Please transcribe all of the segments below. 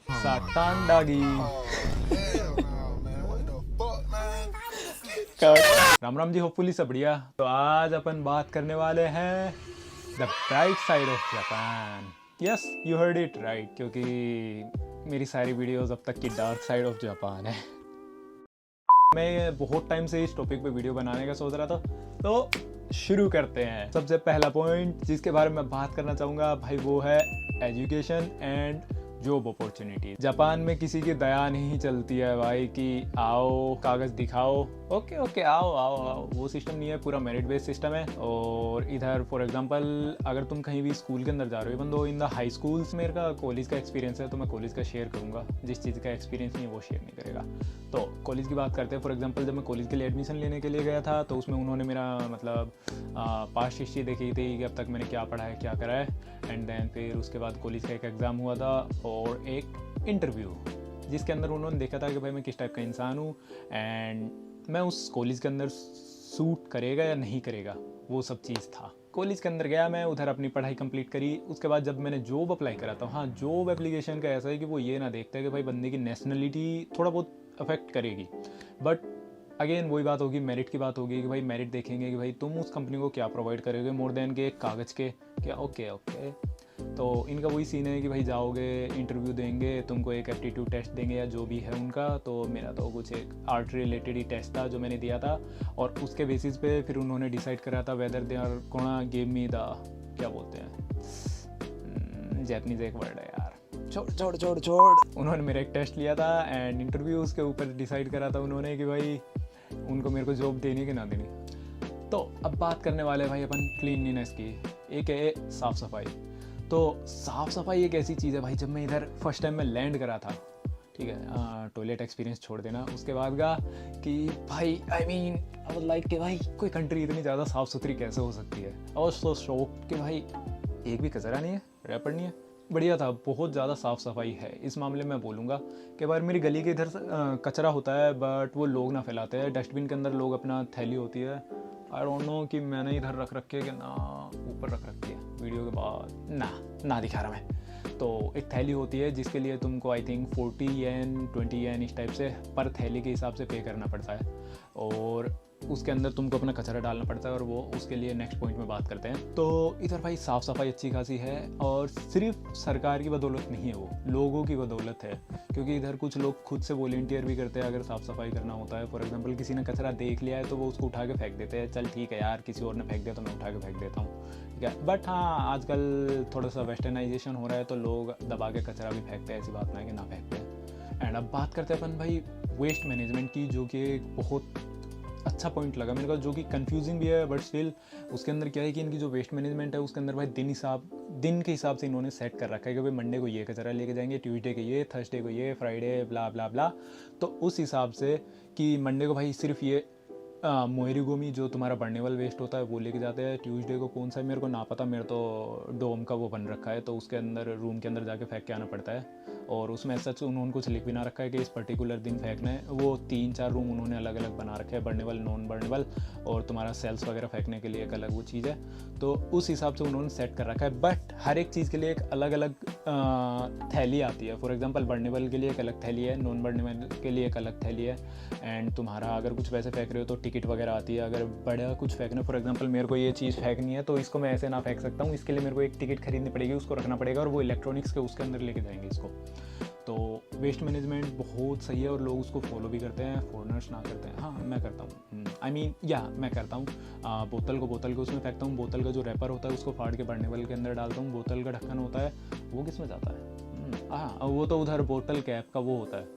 सातान डागी। Ram Ram ji, hopefully सब बढ़िया। तो आज अपन बात करने वाले हैं the bright side of Japan. Yes, you heard it right, क्योंकि मेरी सारी वीडियोस अब तक की डार्क साइड ऑफ जापान है। मैं बहुत टाइम से इस टॉपिक पे वीडियो बनाने का सोच रहा था, तो शुरू करते हैं। सबसे पहला पॉइंट जिसके बारे में बात करना चाहूँगा भाई, वो है education and job opportunity. Japan में किसी की दया नहीं चलती है भाई कि आओ कागज़ दिखाओ, ओके ओके आओ आओ आओ, वो सिस्टम नहीं है। पूरा मेरिट बेस्ड सिस्टम है। और इधर फॉर एग्जांपल अगर तुम कहीं भी स्कूल के अंदर जा रहे हो, even though in the high schools, मेरे का कॉलेज का एक्सपीरियंस है तो मैं कॉलेज का शेयर करूँगा, जिस चीज़ का एक्सपीरियंस नहीं है वो शेयर नहीं करेगा। तो कॉलेज की बात करते हैं। फॉर एग्जांपल जब मैं कॉलेज के लिए एडमिशन लेने के लिए गया था, तो उसमें उन्होंने मेरा मतलब पास्ट हिस्ट्री देखी थी कि अब तक मैंने क्या पढ़ा है क्या करा है, एंड देन फिर उसके बाद कॉलेज का एक एग्ज़ाम हुआ था और एक इंटरव्यू, जिसके अंदर उन्होंने देखा था कि भाई मैं किस टाइप का इंसान हूँ एंड मैं उस कॉलेज के अंदर सूट करेगा या नहीं करेगा, वो सब चीज़ था। कॉलेज के अंदर गया मैं, उधर अपनी पढ़ाई कंप्लीट करी। उसके बाद जब मैंने जॉब अप्लाई करा था, हाँ, जॉब एप्लीकेशन का ऐसा है कि वो ये ना देखता है कि भाई बंदे की नेशनलिटी थोड़ा बहुत अफेक्ट करेगी, बट अगेन वही बात होगी, मेरिट की बात होगी कि भाई मेरिट देखेंगे कि भाई तुम उस कंपनी को क्या प्रोवाइड करोगे, मोर देन के कागज़ के क्या। ओके ओके, तो इनका वही सीन है कि भाई जाओगे इंटरव्यू देंगे, तुमको एक एप्टीट्यूड टेस्ट देंगे या जो भी है उनका। तो मेरा तो कुछ एक आर्ट रिलेटेड ही टेस्ट था जो मैंने दिया था, और उसके बेसिस पे फिर उन्होंने डिसाइड करा था वेदर दे आर कोना गेव मी द, क्या बोलते हैं, जैपनीज एक वर्ड है यार, छोड़ छोड़ छोड़ छोड़। उन्होंने मेरा एक टेस्ट लिया था एंड इंटरव्यू उसके ऊपर डिसाइड करा था उन्होंने कि भाई उनको मेरे को जॉब देनी कि ना देनी। तो अब बात करने वाले भाई अपन क्लीनलीनेस की, एक है साफ़ सफाई। तो साफ़ सफाई एक ऐसी चीज़ है भाई, जब मैं इधर फर्स्ट टाइम मैं लैंड करा था, ठीक है, टॉयलेट एक्सपीरियंस छोड़ देना, उसके बाद का कि भाई I mean I was like कि भाई कोई कंट्री इतनी ज़्यादा साफ़ सुथरी कैसे हो सकती है। और सो शॉक कि भाई एक भी कचरा नहीं है, रैपर नहीं है, बढ़िया था, बहुत ज़्यादा साफ़ सफाई है। इस मामले में बोलूँगा कि बार मेरी गली के इधर कचरा होता है बट वो लोग ना फैलाते हैं, डस्टबिन के अंदर लोग अपना थैली होती है, आई डोंट नो कि मैंने इधर रख रखी है कि ना ऊपर रख रखी है, वीडियो के बाद ना दिखा रहा मैं। तो एक थैली होती है जिसके लिए तुमको आई थिंक 40 येन 20 येन इस टाइप से पर थैली के हिसाब से पे करना पड़ता है, और उसके अंदर तुमको अपना कचरा डालना पड़ता है, और वो उसके लिए नेक्स्ट पॉइंट में बात करते हैं। तो इधर भाई साफ़ सफाई अच्छी खासी है, और सिर्फ सरकार की बदौलत नहीं है, वो लोगों की बदौलत है, क्योंकि इधर कुछ लोग खुद से वॉलंटियर भी करते हैं अगर साफ़ सफाई करना होता है। फॉर एग्जांपल किसी ने कचरा देख लिया है तो वो उसको उठा के फेंक देते हैं, चल ठीक है यार किसी और ने फेंक दिया तो मैं उठा के फेंक देता हूँ, ठीक है। बट हाँ, आजकल थोड़ा सा वेस्टर्नाइजेशन हो रहा है तो लोग दबा के कचरा भी फेंकते हैं, ऐसी बात ना है कि ना फेंकते हैं। एंड अब बात करते हैं अपन भाई वेस्ट मैनेजमेंट की, जो कि एक बहुत अच्छा पॉइंट लगा मेरे को, जो कि कंफ्यूजिंग भी है बट स्टिल उसके अंदर क्या है कि इनकी जो वेस्ट मैनेजमेंट है उसके अंदर भाई दिन के हिसाब से इन्होंने सेट कर रखा है कि भाई मंडे को ये कचरा लेके जाएंगे, ट्यूसडे को ये, थर्सडे को ये, फ्राइडे ब्ला ब्ला ब्ला। तो उस हिसाब से कि मंडे को भाई सिर्फ ये मोएरिगोमी जो तुम्हारा बर्नेबल वेस्ट होता है वो लेके जाते हैं, ट्यूसडे को कौन सा है मेरे को ना पता, मेरे तो डोम का वो बन रखा है तो उसके अंदर रूम के अंदर जाके फेंक के आना पड़ता है, और उसमें सच उन्होंने कुछ लिख भी ना रखा है कि इस पर्टिकुलर दिन फेंकना है। वो 3-4 रूम उन्होंने अलग अलग बना रखे हैं, बर्नेबल, नॉन बर्नेबल, और तुम्हारा सेल्स वगैरह फेंकने के लिए एक अलग वो चीज़ है। तो उस हिसाब से उन्होंने सेट कर रखा है, बट हर एक चीज़ के लिए एक अलग अलग थैली आती है। फॉर एग्जांपल बर्नेबल के लिए एक अलग थैली है, नॉन बर्नेबल के लिए एक अलग थैली है, एंड तुम्हारा अगर कुछ वैसे फेंक रहे हो तो टिकट वगैरह आती है। अगर बड़ा कुछ फेंकना, फॉर एग्जांपल मेरे को ये चीज़ फेंकनी है तो इसको मैं ऐसे ना फेंक सकता हूँ, इसके लिए मेरे को एक टिकट खरीदनी पड़ेगी, उसको रखना पड़ेगा, और वो इलेक्ट्रॉनिक्स के उसके अंदर लेके जाएंगे इसको। तो वेस्ट मैनेजमेंट बहुत सही है और लोग उसको फॉलो भी करते हैं, फॉरनर्स ना करते हैं। हाँ, मैं करता हूँ, आई मीन मैं करता हूँ। बोतल को उसमें फेंकता हूँ, बोतल का जो रैपर होता है उसको फाड़ के बर्नेबल के अंदर डालता हूँ, बोतल का ढक्कन होता है वो किस में जाता है, हाँ वो तो उधर बोतल कैप का वो होता है,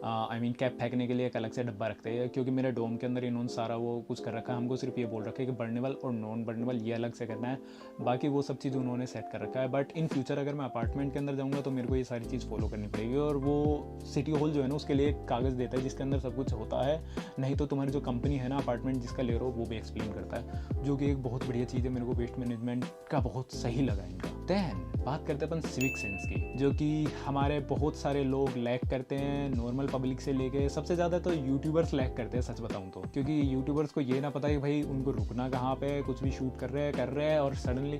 आई मीन कैप फेंकने के लिए एक अलग से डब्बा रखते हैं, क्योंकि मेरे डोम के अंदर इन्होंने सारा वो कुछ कर रखा है, हमको सिर्फ ये बोल रखा है कि बर्नेबल और नॉन बर्नेबल ये अलग से करना है, बाकी वो सब चीज़ उन्होंने सेट कर रखा है। बट इन फ्यूचर अगर मैं अपार्टमेंट के अंदर जाऊँगा तो मेरे को ये सारी चीज़ फॉलो करनी पड़ेगी, और वो सिटी हॉल जो है ना उसके लिए एक कागज़ देता है जिसके अंदर सब कुछ होता है, नहीं तो तुम्हारी जो कंपनी है ना अपार्टमेंट जिसका ले रहे हो वो भी एक्सप्लेन करता है, जो कि एक बहुत बढ़िया चीज़ है। मेरे को वेस्ट मैनेजमेंट का बहुत सही लगा इनका। दैन बात करते हैं अपन सिविक सेंस की, जो कि हमारे बहुत सारे लोग लैक करते हैं, नॉर्मल पब्लिक से लेके सबसे ज़्यादा तो यूट्यूबर्स लैक करते हैं सच बताऊँ तो, क्योंकि यूट्यूबर्स को ये ना पता है भाई उनको रुकना कहाँ पे है, कुछ भी शूट कर रहे हैं और सडनली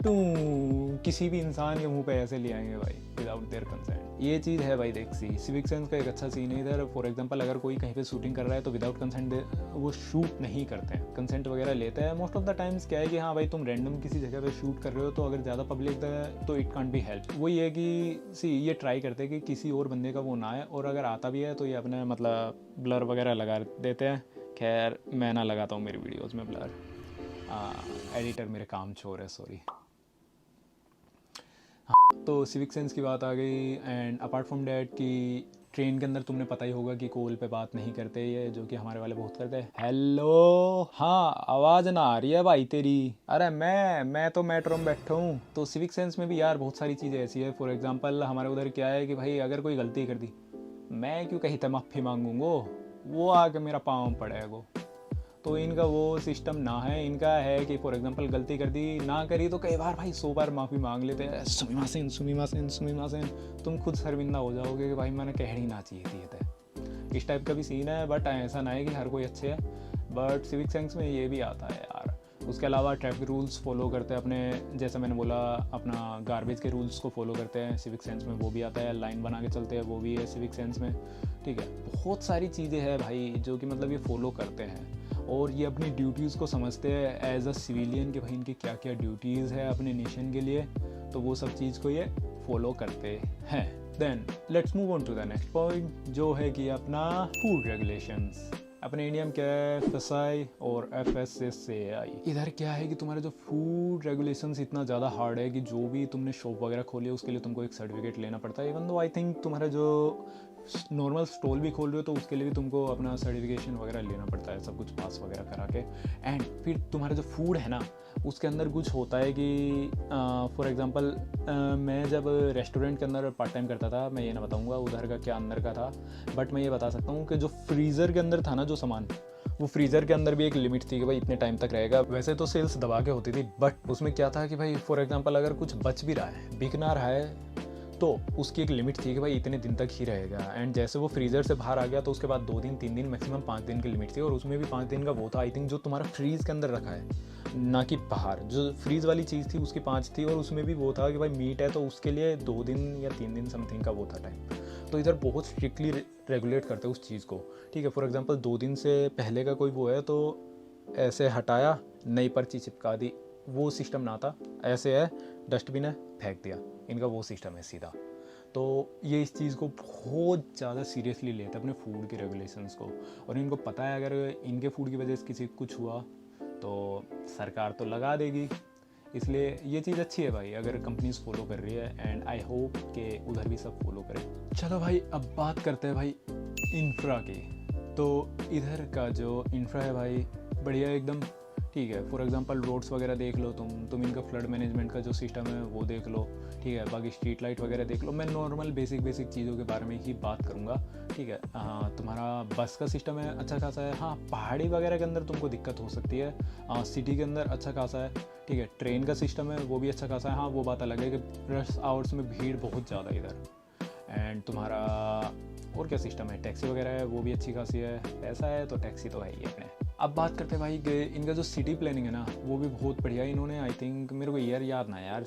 किसी भी इंसान के मुंह पे ऐसे ले आएंगे भाई, विदाउट देयर कंसेंट। ये चीज़ है भाई, देख सी सिविक सेंस का एक अच्छा सीन है इधर। फॉर एग्जांपल अगर कोई कहीं पे शूटिंग कर रहा है तो विदाउट कंसेंट वो शूट नहीं करते हैं, कंसेंट वगैरह लेते हैं। मोस्ट ऑफ द टाइम्स क्या है कि हाँ भाई तुम रैंडम किसी जगह पे शूट कर रहे हो तो अगर ज़्यादा पब्लिक है तो इट कांट बी हेल्प। वो ये कि सी ये ट्राई करते हैं कि किसी और बंदे का वो ना आए, और अगर आता भी है तो ये अपने मतलब ब्लर वगैरह लगा देते हैं। खैर मैं ना लगाता हूँ मेरी वीडियोस में ब्लर, एडिटर मेरे काम चोर है, सॉरी। तो सिविक सेंस की बात आ गई। एंड अपार्ट फ्रॉम डैट कि ट्रेन के अंदर तुमने पता ही होगा कि कॉल पे बात नहीं करते, ये जो कि हमारे वाले बहुत करते हैं। हेलो, हाँ आवाज़ ना आ रही है भाई तेरी। अरे मैं तो मेट्रो में बैठा हूँ। तो सिविक सेंस में भी यार बहुत सारी चीज़ें ऐसी है। फॉर एग्जांपल हमारे उधर क्या है कि भाई अगर कोई गलती कर दी, मैं क्यों कहीं तक माफ़ी मांगूंगो, वो आके मेरा पाँव पड़ेगा। तो इनका वो सिस्टम ना है। इनका है कि फॉर एग्जांपल गलती कर दी, ना करी तो कई बार भाई 100 बार माफ़ी मांग लेते हैं। सुमिमासेन सुमिमासेन सुमिमासेन, तुम खुद शर्मिंदा हो जाओगे कि भाई मैंने कह ही ना चाहिए थी। ये इस टाइप का भी सीन है। बट ऐसा ना है कि हर कोई अच्छे है, बट सिविक सेंस में ये भी आता है यार। उसके अलावा ट्रैफिक रूल्स फॉलो करते हैं अपने, जैसे मैंने बोला अपना गार्बेज के रूल्स को फॉलो करते हैं सिविक सेंस में, वो भी आता है। लाइन बना के चलते हैं, वो भी है सिविक सेंस में, ठीक है। बहुत सारी चीज़ें हैं भाई जो कि मतलब ये फॉलो करते हैं, और ये अपनी ड्यूटीज़ को समझते हैं एज अ सिविलियन कि भाई इनकी क्या क्या ड्यूटीज़ है अपने नेशन के लिए। तो वो सब चीज़ को ये फॉलो करते हैं। Then let's move on to the next point, जो है कि अपना फूड रेगुलेशंस। अपने इंडिया में क्या है, FSI और FSSAI। इधर क्या है कि तुम्हारे जो फूड रेगुलेशंस इतना ज़्यादा हार्ड है कि जो भी तुमने शॉप वगैरह खोली है उसके लिए तुमको एक सर्टिफिकेट लेना पड़ता है। इवन दो आई थिंक तुम्हारा जो नॉर्मल स्टॉल भी खोल रहे हो तो उसके लिए भी तुमको अपना सर्टिफिकेशन वगैरह लेना पड़ता है, सब कुछ पास वगैरह करा के। एंड फिर तुम्हारा जो फूड है ना उसके अंदर कुछ होता है कि फॉर एग्जांपल मैं जब रेस्टोरेंट के अंदर पार्ट टाइम करता था, मैं ये ना बताऊंगा उधर का क्या अंदर का था, बट मैं ये बता सकता हूँ कि जो फ्रीज़र के अंदर था ना जो सामान, वो फ्रीज़र के अंदर भी एक लिमिट थी कि भाई इतने टाइम तक रहेगा। वैसे तो सेल्स दबा के होती थी, बट उसमें क्या था कि भाई फॉर एग्जांपल अगर कुछ बच भी रहा है, बिक ना रहा है, तो उसकी एक लिमिट थी कि भाई इतने दिन तक ही रहेगा। एंड जैसे वो फ्रीज़र से बाहर आ गया तो उसके बाद 2 दिन 3 दिन मैक्सिमम 5 दिन की लिमिट थी, और उसमें भी 5 दिन का वो था आई थिंक जो तुम्हारा फ्रीज़ के अंदर रखा है, ना कि बाहर। जो फ्रीज़ वाली चीज़ थी उसकी 5 थी, और उसमें भी वो था कि भाई मीट है तो उसके लिए 2 दिन या 3 दिन समथिंग का वो था टाइम। तो इधर बहुत स्ट्रिक्टली रेगुलेट करते हैं उस चीज़ को, ठीक है। फॉर एग्जांपल 2 दिन से पहले का कोई वो है तो ऐसे हटाया, नई पर्ची चिपका दी, वो सिस्टम ना था। ऐसे है डस्टबिन है फेंक दिया, इनका वो सिस्टम है सीधा। तो ये इस चीज़ को बहुत ज़्यादा सीरियसली लेते हैं अपने फूड के रेगुलेशंस को, और इनको पता है अगर इनके फूड की वजह से किसी को कुछ हुआ तो सरकार तो लगा देगी। इसलिए ये चीज़ अच्छी है भाई अगर कंपनीज फॉलो कर रही है, एंड आई होप कि उधर भी सब फॉलो करें। चलो भाई अब बात करते हैं भाई इंफ्रा की। तो इधर का जो इंफ्रा है भाई बढ़िया एकदम, ठीक है। फॉर एग्जांपल रोड्स वगैरह देख लो तुम इनका फ्लड मैनेजमेंट का जो सिस्टम है वो देख लो, ठीक है। बाकी स्ट्रीट लाइट वगैरह देख लो। मैं नॉर्मल बेसिक चीज़ों के बारे में ही बात करूँगा, ठीक है। तुम्हारा बस का सिस्टम है अच्छा खासा है। हाँ पहाड़ी वगैरह के अंदर तुमको दिक्कत हो सकती है, सिटी के अंदर अच्छा खासा है, ठीक है। ट्रेन का सिस्टम है वो भी अच्छा खासा है। हाँ वो बात अलग है कि रश आवर्स में भीड़ बहुत ज़्यादा है इधर। एंड तुम्हारा और क्या सिस्टम है, टैक्सी वगैरह है वो भी अच्छी खासी है। ऐसा है तो टैक्सी तो है ही अपने। अब बात करते हैं भाई कि इनका जो सिटी प्लानिंग है ना वो भी बहुत बढ़िया इन्होंने, आई थिंक मेरे को ईयर याद ना यार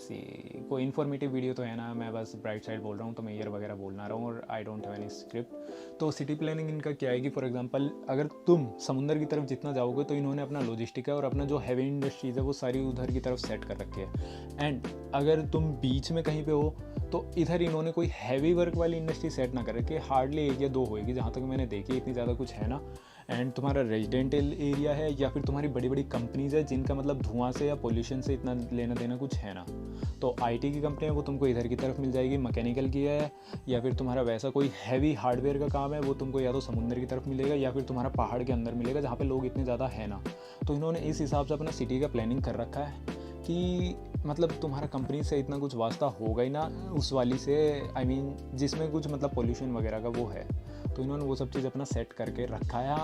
कोई इन्फॉर्मेटिव वीडियो तो है ना, मैं बस ब्राइट साइड बोल रहा हूँ तो मैं ईयर वगैरह बोलना रहा हूँ, और I don't have any script. तो सिटी प्लानिंग इनका क्या है कि फॉर एग्जांपल अगर तुम समुंदर की तरफ जितना जाओगे तो इन्होंने अपना लॉजिस्टिक है और अपना जो हैवी इंडस्ट्रीज़ है वो सारी उधर की तरफ सेट कर रखी है। एंड अगर तुम बीच में कहीं पे हो तो इधर इन्होंने कोई हैवी वर्क वाली इंडस्ट्री सेट ना कर रखी है, हार्डली 1 या 2 होएगी जहाँ तक मैंने देखी, इतनी ज़्यादा कुछ है ना। एंड तुम्हारा रेजिडेंटल एरिया है या फिर तुम्हारी बड़ी बड़ी कंपनीज है जिनका मतलब धुआं से या पोल्यूशन से इतना लेना देना कुछ है ना। तो आईटी की कंपनी है वो तुमको इधर की तरफ मिल जाएगी, मैकेनिकल की है, या फिर तुम्हारा वैसा कोई हैवी हार्डवेयर का काम है वो तुमको या तो समुद्र की तरफ मिलेगा या फिर तुम्हारा पहाड़ के अंदर मिलेगा जहाँ पे लोग इतने ज़्यादा है ना। तो इन्होंने इस हिसाब से अपना सिटी का प्लानिंग कर रखा है कि मतलब तुम्हारा कंपनी से इतना कुछ वास्ता होगा ही ना उस वाली से, आई मीन जिसमें कुछ मतलब पोल्यूशन वगैरह का वो है। तो इन्होंने वो सब चीज़ अपना सेट करके रखा है,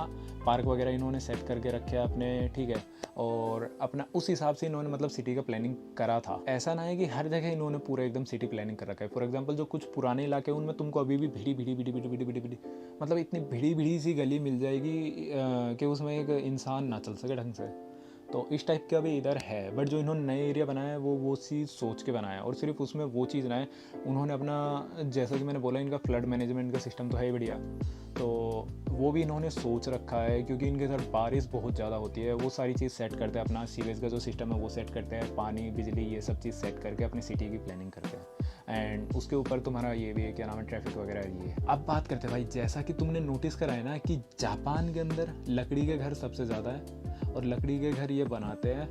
पार्क वगैरह इन्होंने सेट करके रखे हैं अपने, ठीक है। और अपना उस हिसाब से इन्होंने मतलब सिटी का प्लानिंग करा था। ऐसा ना है कि हर जगह इन्होंने पूरा एकदम सिटी प्लानिंग कर रखा है। फॉर एग्जांपल जो कुछ पुराने इलाके हैं उनमें तुमको अभी भी भिड़ी मतलब इतनी भिड़ी सी गली मिल जाएगी कि उसमें एक इंसान ना चल सके ढंग से। तो इस टाइप का भी इधर है, बट जो इन्होंने नए एरिया बनाया है वो चीज़ सोच के बनाया है, और सिर्फ उसमें वो चीज़ ना है, उन्होंने अपना, जैसा कि मैंने बोला, इनका फ्लड मैनेजमेंट का सिस्टम तो है ही बढ़िया, तो वो भी इन्होंने सोच रखा है, क्योंकि इनके इधर बारिश बहुत ज़्यादा होती है, वो सारी चीज़ सेट करते हैं, अपना सीवेज का जो सिस्टम है वो सेट करते हैं, पानी बिजली ये सब चीज़ सेट करके अपनी सिटी की प्लानिंग करते हैं, एंड उसके ऊपर तुम्हारा ये भी है, क्या नाम है, ट्रैफिक वगैरह ये। अब बात करते हैं भाई, जैसा कि तुमने नोटिस करा है ना कि जापान के अंदर लकड़ी के घर सबसे ज़्यादा है, और लकड़ी के घर ये बनाते हैं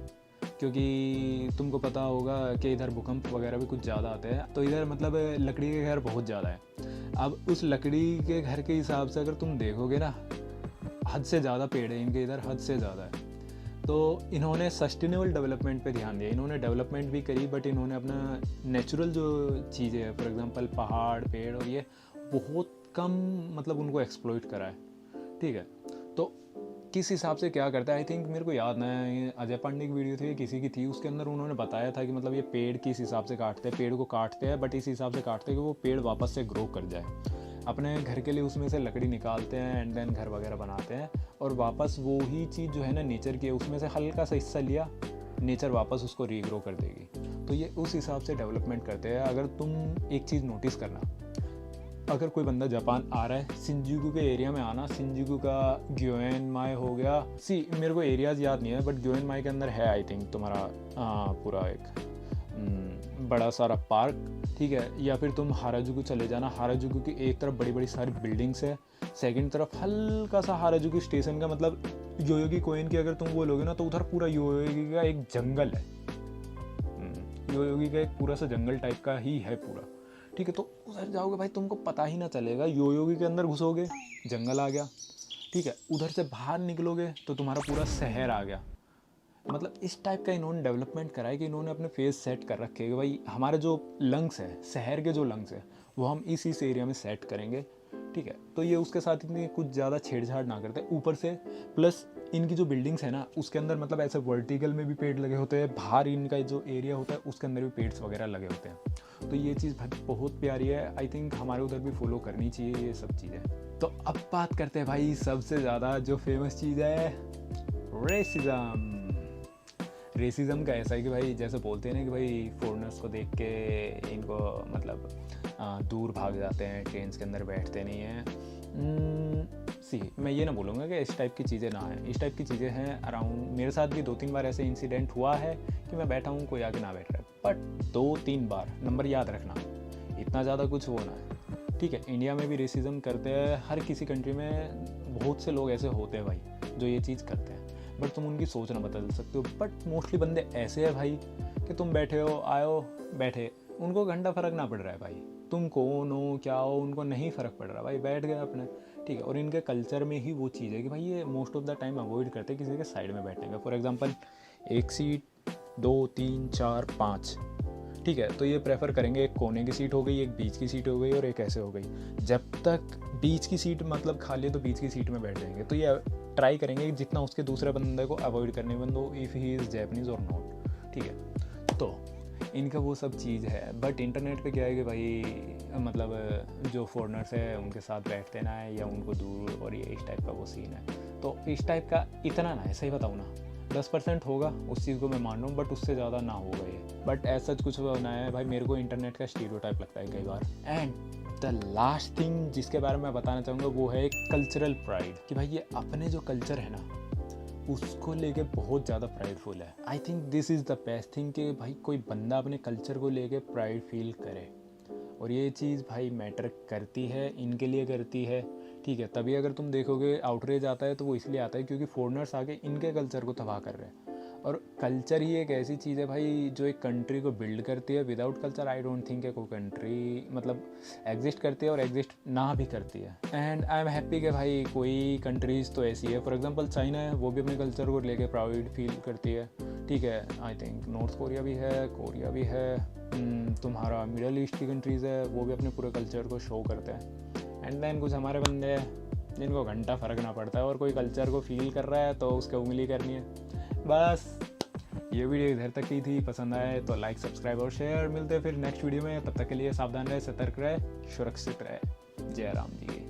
क्योंकि तुमको पता होगा कि इधर भूकंप वगैरह भी कुछ ज़्यादा आते हैं, तो इधर मतलब लकड़ी के घर बहुत ज़्यादा है। अब उस लकड़ी के घर के हिसाब से अगर तुम देखोगे ना, हद से ज़्यादा पेड़ है इनके इधर, हद से ज़्यादा है। तो इन्होंने सस्टेनेबल डेवलपमेंट पे ध्यान दिया, इन्होंने डेवलपमेंट भी करी, बट इन्होंने अपना नेचुरल जो चीज़ें हैं, फॉर एग्जांपल पहाड़ पेड़ और ये बहुत कम मतलब उनको एक्सप्लॉइट करा है, ठीक है। तो किस हिसाब से क्या करता है, आई थिंक मेरे को याद ना है, अजय पांडे की वीडियो थी किसी की थी, उसके अंदर उन्होंने बताया था कि मतलब ये पेड़ किस हिसाब से काटते हैं, पेड़ को काटते हैं बट इस हिसाब से काटते हैं कि वो पेड़ वापस से ग्रो कर जाए, अपने घर के लिए उसमें से लकड़ी निकालते हैं एंड देन घर वगैरह बनाते हैं, और वापस वो ही चीज़ जो है ना नेचर की है, उसमें से हल्का सा हिस्सा लिया, नेचर वापस उसको रीग्रो कर देगी। तो ये उस हिसाब से डेवलपमेंट करते हैं। अगर तुम एक चीज़ नोटिस करना, अगर कोई बंदा जापान आ रहा है, शिंजुकू के एरिया में आना, शिंजुकू का ग्योएन माए हो गया, मेरे को एरियाज याद नहीं है, बट ग्योएन माए के अंदर है आई थिंक तुम्हारा पूरा एक बड़ा सारा पार्क, ठीक है। या फिर तुम हाराजुकू चले जाना, हाराजुकू की एक तरफ बड़ी बड़ी सारी बिल्डिंग्स है, सेकंड तरफ हल्का सा हाराजुकू स्टेशन का, मतलब योयोगी कोइन की अगर तुम बोलोगे ना, तो उधर पूरा योयोगी का एक जंगल है, योयोगी का एक पूरा सा जंगल टाइप का ही है पूरा, ठीक है। तो उधर जाओगे भाई, तुमको पता ही ना चलेगा, योयोगी के अंदर घुसोगे जंगल आ गया, ठीक है, उधर से बाहर निकलोगे तो तुम्हारा पूरा शहर आ गया। मतलब इस टाइप का इन्होंने डेवलपमेंट करा है कि इन्होंने अपने फेस सेट कर रखे हैं कि भाई हमारे जो लंग्स है, शहर के जो लंग्स है, वो हम इस एरिया में सेट करेंगे, ठीक है। तो ये उसके साथ इतनी कुछ ज़्यादा छेड़छाड़ ना करते, ऊपर से प्लस इनकी जो बिल्डिंग्स है ना, उसके अंदर मतलब ऐसे वर्टिकल में भी पेड़ लगे होते हैं, बाहर इनका जो एरिया होता है उसके अंदर भी पेड्स वगैरह लगे होते हैं। तो ये चीज़ बहुत प्यारी है, आई थिंक हमारे उधर भी फॉलो करनी चाहिए ये सब चीज़ें। तो अब बात करते हैं भाई सबसे ज़्यादा जो फेमस चीज़ है, रेसिज्म। रेसिज्म का ऐसा है कि भाई जैसे बोलते हैं ना कि भाई फॉरेनर्स को देख के इनको मतलब दूर भाग जाते हैं, ट्रेन्स के अंदर बैठते नहीं हैं। मैं ये ना बोलूँगा कि इस टाइप की चीज़ें ना हैं, इस टाइप की चीज़ें हैं अराउंड। मेरे साथ भी 2-3 बार ऐसे इंसिडेंट हुआ है कि मैं बैठा हूँ, कोई आगे ना बैठ रहा है, बट 2-3 बार, नंबर याद रखना, इतना ज़्यादा कुछ वो ना है, ठीक है। इंडिया में भी रेसिज्म करते हैं, हर किसी कंट्री में बहुत से लोग ऐसे होते हैं भाई जो ये चीज़ करते हैं, बट तुम उनकी सोच ना बदल सकते हो। बट मोस्टली बंदे ऐसे हैं भाई कि तुम बैठे हो, आयो बैठे, उनको घंटा फ़र्क ना पड़ रहा है भाई, तुम कौन हो क्या हो, उनको नहीं फ़र्क पड़ रहा भाई, बैठ गए अपने, ठीक है। और इनके कल्चर में ही वो चीज़ है कि भाई ये most of the time avoid करते हैं किसी के साइड में बैठने का। फॉर एग्जांपल 1 सीट 2 3 4 5, ठीक है, तो ये प्रेफर करेंगे एक कोने की सीट हो गई, एक बीच की सीट हो गई और एक ऐसे हो गई। जब तक बीच की सीट मतलब खाली है तो बीच की सीट में बैठ जाएंगे। तो ये ट्राई करेंगे जितना उसके दूसरे बंदे को अवॉइड करने में, दो इफ़ ही इज़ जैपनीज़ और नॉट, ठीक है। तो इनका वो सब चीज़ है। बट इंटरनेट पे क्या है कि भाई मतलब जो फॉरेनर्स है उनके साथ बैठते ना है या उनको दूर, और ये इस टाइप का वो सीन है। तो इस टाइप का इतना ना है, सही बताऊँ ना 10% होगा, उस चीज़ को मैं मान रहा हूँ, बट उससे ज़्यादा ना होगा ये। बट ऐसा कुछ होना है भाई, मेरे को इंटरनेट का स्टीरियोटाइप लगता है कई बार। एंड द लास्ट थिंग जिसके बारे में मैं बताना चाहूँगा वो है कल्चरल प्राइड, कि भाई ये अपने जो कल्चर है ना उसको लेके बहुत ज़्यादा प्राइडफुल है। I think this is the best thing कि भाई कोई बंदा अपने कल्चर को लेके प्राइड फील करे, और ये चीज़ भाई मैटर करती है, इनके लिए करती है, ठीक है। तभी अगर तुम देखोगे आउटरीच आता है तो वो इसलिए आता है क्योंकि फॉरेनर्स आके इनके कल्चर को तबाह कर रहे हैं। और कल्चर ही एक ऐसी चीज़ है भाई जो एक कंट्री को बिल्ड करती है। Without culture I don't think कोई कंट्री मतलब एग्जिस्ट करती है और एग्जिस्ट ना भी करती है। एंड आई एम हैप्पी कि भाई कोई कंट्रीज़ तो ऐसी है, फॉर एग्जांपल चाइना है, वो भी अपने कल्चर को लेके प्राउड फील करती है, ठीक है। आई थिंक नॉर्थ कोरिया भी है, कोरिया भी है, तुम्हारा मिडल ईस्ट की कंट्रीज़ है, वो भी अपने पूरे कल्चर को शो करते हैं। एंड देन कुछ हमारे बंदे हैं जिनको घंटा फ़र्क ना पड़ता है, और कोई कल्चर को फील कर रहा है तो उसके उंगली करनी है। बस ये वीडियो इधर तक की थी, पसंद आए तो लाइक सब्सक्राइब और शेयर। मिलते हैं फिर नेक्स्ट वीडियो में, तब तक के लिए सावधान रहे, सतर्क रहे, सुरक्षित रहे। जय राम जी।